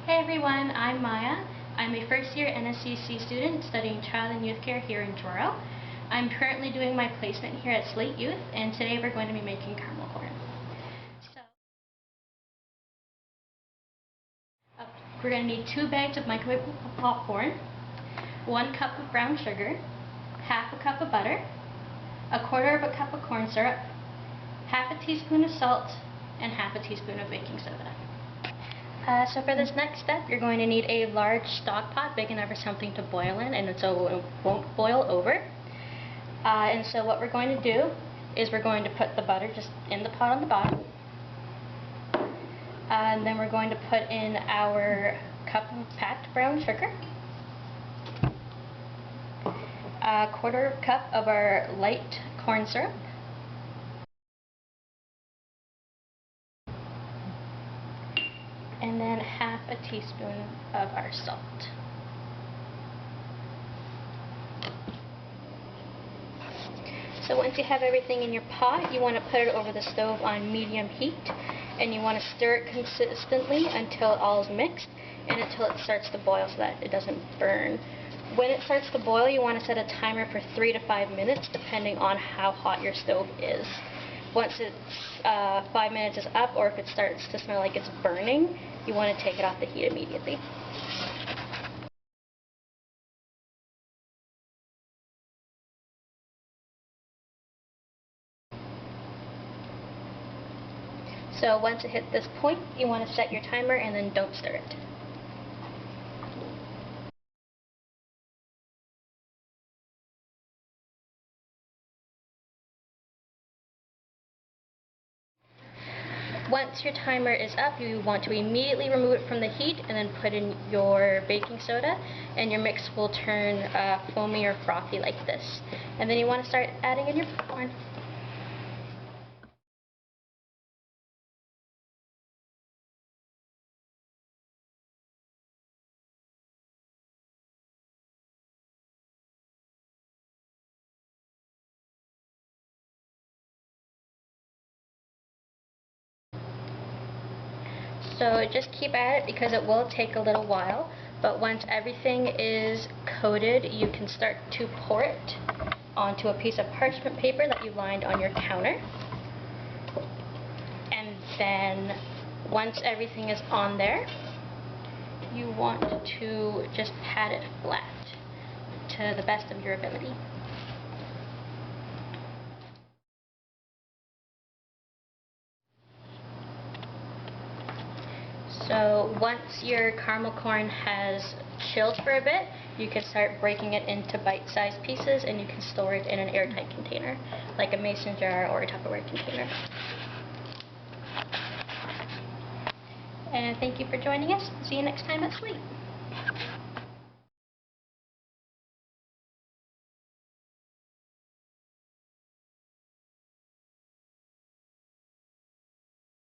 Hey everyone, I'm Maya. I'm a first-year NSCC student studying Child and Youth Care here in Truro. I'm currently doing my placement here at Slate Youth, and today we're going to be making caramel corn. We're going to need 2 bags of microwave popcorn, 1 cup of brown sugar, half a cup of butter, 1/4 of a cup of corn syrup, half a teaspoon of salt, and half a teaspoon of baking soda. So for this next step, you're going to need a large stock pot big enough for something to boil in, and so it won't boil over. And so what we're going to do is we're going to put the butter just in the pot on the bottom. And then we're going to put in our cup of packed brown sugar, 1/4 cup of our light corn syrup, and then half a teaspoon of our salt. So once you have everything in your pot, you want to put it over the stove on medium heat, and you want to stir it consistently until all is mixed and until it starts to boil so that it doesn't burn. When it starts to boil, you want to set a timer for 3 to 5 minutes depending on how hot your stove is. Once it's 5 minutes is up, or if it starts to smell like it's burning, you want to take it off the heat immediately. So once it hits this point, you want to set your timer and then don't stir it. Once your timer is up, you want to immediately remove it from the heat and then put in your baking soda, and your mix will turn foamy or frothy like this. And then you want to start adding in your popcorn. So just keep at it because it will take a little while, but once everything is coated, you can start to pour it onto a piece of parchment paper that you lined on your counter. And then once everything is on there, you want to just pat it flat to the best of your ability. So once your caramel corn has chilled for a bit, you can start breaking it into bite-sized pieces, and you can store it in an airtight container, like a mason jar or a Tupperware container. And thank you for joining us. See you next time at Slate.